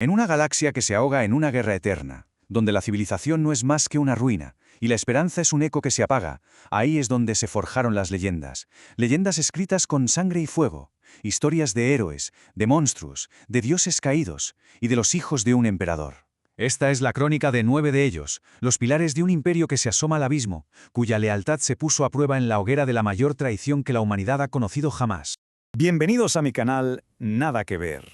En una galaxia que se ahoga en una guerra eterna, donde la civilización no es más que una ruina, y la esperanza es un eco que se apaga, ahí es donde se forjaron las leyendas. Leyendas escritas con sangre y fuego, historias de héroes, de monstruos, de dioses caídos, y de los hijos de un emperador. Esta es la crónica de 9 de ellos, los pilares de un imperio que se asoma al abismo, cuya lealtad se puso a prueba en la hoguera de la mayor traición que la humanidad ha conocido jamás. Bienvenidos a mi canal Nada que Ver.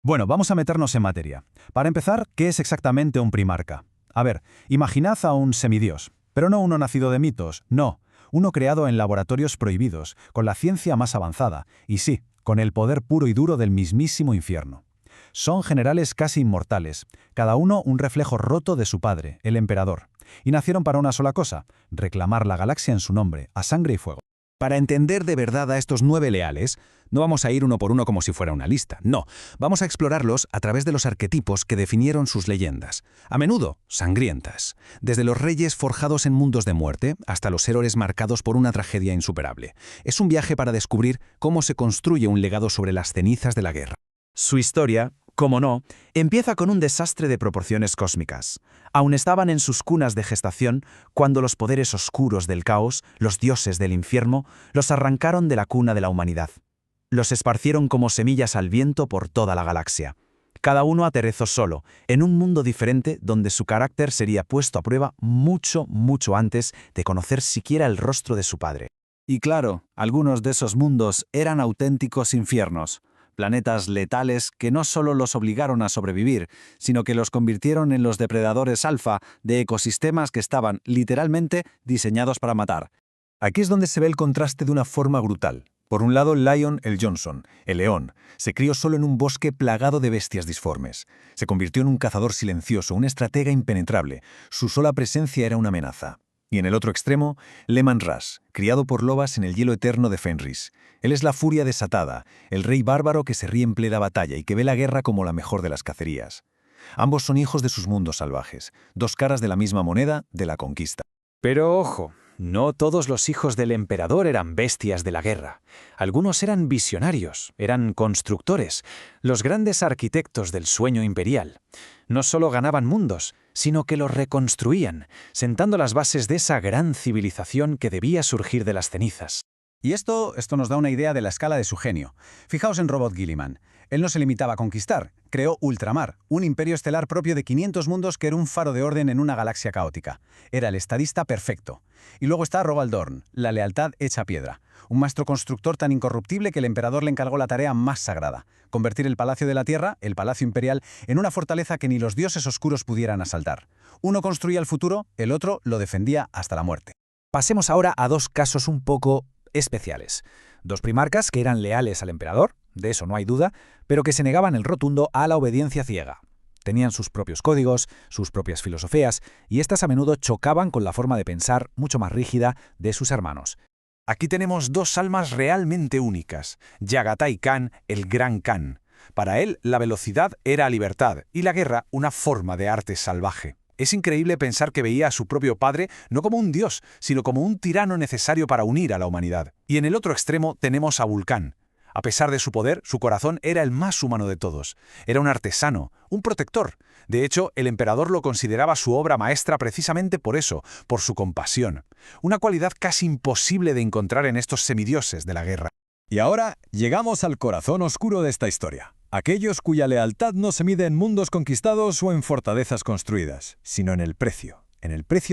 Bueno, vamos a meternos en materia. Para empezar, ¿qué es exactamente un primarca? A ver, imaginad a un semidios, pero no uno nacido de mitos, no, uno creado en laboratorios prohibidos, con la ciencia más avanzada, y sí, con el poder puro y duro del mismísimo infierno. Son generales casi inmortales, cada uno un reflejo roto de su padre, el emperador, y nacieron para una sola cosa, reclamar la galaxia en su nombre, a sangre y fuego. Para entender de verdad a estos 9 leales, no vamos a ir uno por uno como si fuera una lista, no, vamos a explorarlos a través de los arquetipos que definieron sus leyendas, a menudo sangrientas, desde los reyes forjados en mundos de muerte hasta los héroes marcados por una tragedia insuperable. Es un viaje para descubrir cómo se construye un legado sobre las cenizas de la guerra. Su historia, como no, empieza con un desastre de proporciones cósmicas. Aún estaban en sus cunas de gestación cuando los poderes oscuros del caos, los dioses del infierno, los arrancaron de la cuna de la humanidad. Los esparcieron como semillas al viento por toda la galaxia. Cada uno aterrizó solo, en un mundo diferente donde su carácter sería puesto a prueba mucho, mucho antes de conocer siquiera el rostro de su padre. Y claro, algunos de esos mundos eran auténticos infiernos. Planetas letales que no solo los obligaron a sobrevivir, sino que los convirtieron en los depredadores alfa de ecosistemas que estaban, literalmente, diseñados para matar. Aquí es donde se ve el contraste de una forma brutal. Por un lado, Lion el Johnson, el león, se crió solo en un bosque plagado de bestias disformes. Se convirtió en un cazador silencioso, un estratega impenetrable. Su sola presencia era una amenaza. Y en el otro extremo, Leman Russ, criado por lobas en el hielo eterno de Fenris. Él es la furia desatada, el rey bárbaro que se ríe en plena batalla y que ve la guerra como la mejor de las cacerías. Ambos son hijos de sus mundos salvajes, dos caras de la misma moneda de la conquista. Pero ojo, no todos los hijos del emperador eran bestias de la guerra. Algunos eran visionarios, eran constructores, los grandes arquitectos del sueño imperial. No solo ganaban mundos, sino que los reconstruían, sentando las bases de esa gran civilización que debía surgir de las cenizas. Y esto nos da una idea de la escala de su genio. Fijaos en Robot Guilliman. Él no se limitaba a conquistar, creó Ultramar, un imperio estelar propio de 500 mundos que era un faro de orden en una galaxia caótica. Era el estadista perfecto. Y luego está Roald Dorn, la lealtad hecha piedra. Un maestro constructor tan incorruptible que el emperador le encargó la tarea más sagrada: convertir el Palacio de la Tierra, el Palacio Imperial, en una fortaleza que ni los dioses oscuros pudieran asaltar. Uno construía el futuro, el otro lo defendía hasta la muerte. Pasemos ahora a dos casos un poco especiales. Dos primarcas que eran leales al emperador, de eso no hay duda, pero que se negaban el rotundo a la obediencia ciega. Tenían sus propios códigos, sus propias filosofías, y estas a menudo chocaban con la forma de pensar mucho más rígida de sus hermanos. Aquí tenemos dos almas realmente únicas, Yagatai Khan, el Gran Khan. Para él, la velocidad era libertad y la guerra una forma de arte salvaje. Es increíble pensar que veía a su propio padre no como un dios, sino como un tirano necesario para unir a la humanidad. Y en el otro extremo tenemos a Vulcán. A pesar de su poder, su corazón era el más humano de todos. Era un artesano, un protector. De hecho, el emperador lo consideraba su obra maestra precisamente por eso, por su compasión. Una cualidad casi imposible de encontrar en estos semidioses de la guerra. Y ahora llegamos al corazón oscuro de esta historia. Aquellos cuya lealtad no se mide en mundos conquistados o en fortalezas construidas, sino en el precio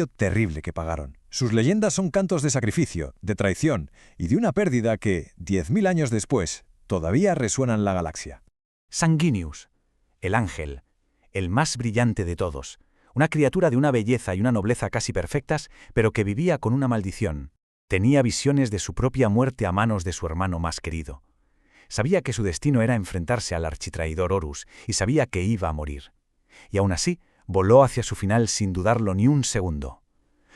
terrible que pagaron. Sus leyendas son cantos de sacrificio, de traición y de una pérdida que, 10.000 años después, todavía resuena en la galaxia. Sanguinius, el ángel, el más brillante de todos, una criatura de una belleza y una nobleza casi perfectas, pero que vivía con una maldición. Tenía visiones de su propia muerte a manos de su hermano más querido. Sabía que su destino era enfrentarse al architraidor Horus y sabía que iba a morir. Y aún así, voló hacia su final sin dudarlo ni un segundo.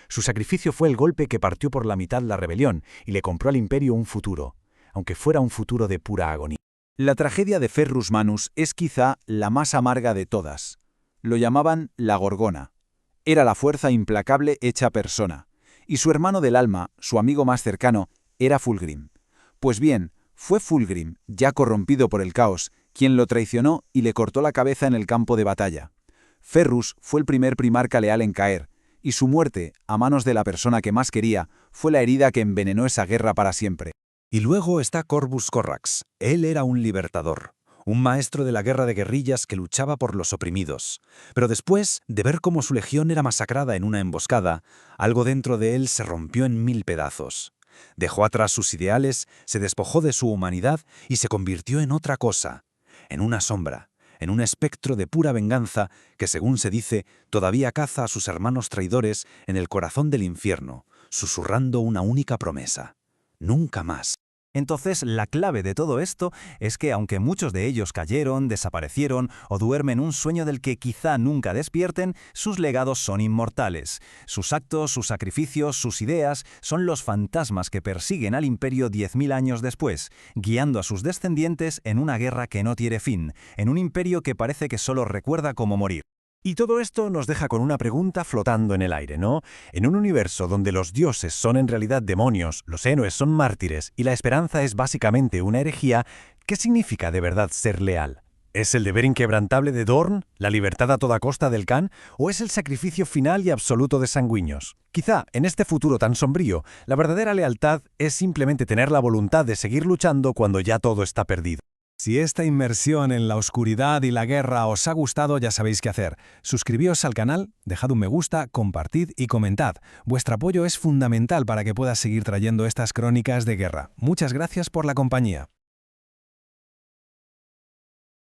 Su sacrificio fue el golpe que partió por la mitad la rebelión y le compró al imperio un futuro, aunque fuera un futuro de pura agonía. La tragedia de Ferrus Manus es quizá la más amarga de todas. Lo llamaban la Gorgona. Era la fuerza implacable hecha persona. Y su hermano del alma, su amigo más cercano, era Fulgrim. Pues bien, fue Fulgrim, ya corrompido por el caos, quien lo traicionó y le cortó la cabeza en el campo de batalla. Ferrus fue el primer primarca leal en caer, y su muerte, a manos de la persona que más quería, fue la herida que envenenó esa guerra para siempre. Y luego está Corvus Corax. Él era un libertador, un maestro de la guerra de guerrillas que luchaba por los oprimidos. Pero después de ver cómo su legión era masacrada en una emboscada, algo dentro de él se rompió en 1000 pedazos. Dejó atrás sus ideales, se despojó de su humanidad y se convirtió en otra cosa, en una sombra, en un espectro de pura venganza que, según se dice, todavía caza a sus hermanos traidores en el corazón del infierno, susurrando una única promesa: nunca más. Entonces, la clave de todo esto es que aunque muchos de ellos cayeron, desaparecieron o duermen un sueño del que quizá nunca despierten, sus legados son inmortales. Sus actos, sus sacrificios, sus ideas son los fantasmas que persiguen al imperio 10.000 años después, guiando a sus descendientes en una guerra que no tiene fin, en un imperio que parece que solo recuerda cómo morir. Y todo esto nos deja con una pregunta flotando en el aire, ¿no? En un universo donde los dioses son en realidad demonios, los héroes son mártires y la esperanza es básicamente una herejía, ¿qué significa de verdad ser leal? ¿Es el deber inquebrantable de Dorn, la libertad a toda costa del Khan, o es el sacrificio final y absoluto de Sanguinius? Quizá, en este futuro tan sombrío, la verdadera lealtad es simplemente tener la voluntad de seguir luchando cuando ya todo está perdido. Si esta inmersión en la oscuridad y la guerra os ha gustado, ya sabéis qué hacer. Suscribíos al canal, dejad un me gusta, compartid y comentad. Vuestro apoyo es fundamental para que pueda seguir trayendo estas crónicas de guerra. Muchas gracias por la compañía.